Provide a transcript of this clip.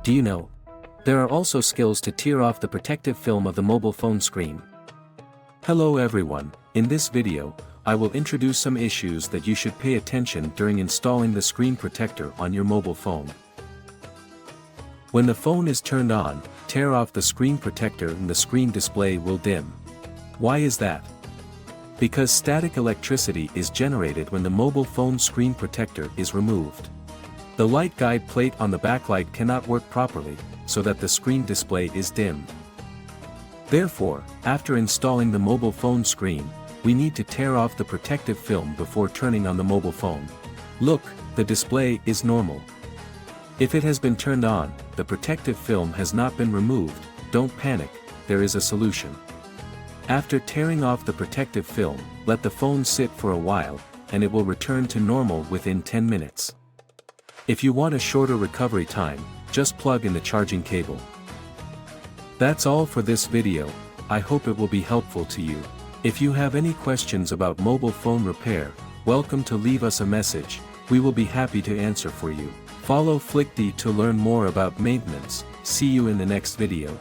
Do you know? There are also skills to tear off the protective film of the mobile phone screen. Hello everyone, in this video, I will introduce some issues that you should pay attention during installing the screen protector on your mobile phone. When the phone is turned on, tear off the screen protector and the screen display will dim. Why is that? Because static electricity is generated when the mobile phone screen protector is removed. The light guide plate on the backlight cannot work properly, so that the screen display is dimmed. Therefore, after installing the mobile phone screen, we need to tear off the protective film before turning on the mobile phone. Look, the display is normal. If it has been turned on, the protective film has not been removed. Don't panic, there is a solution. After tearing off the protective film, let the phone sit for a while, and it will return to normal within 10 minutes. If you want a shorter recovery time, just plug in the charging cable. That's all for this video. I hope it will be helpful to you. If you have any questions about mobile phone repair, welcome to leave us a message, we will be happy to answer for you. Follow FLYCDI to learn more about maintenance. See you in the next video.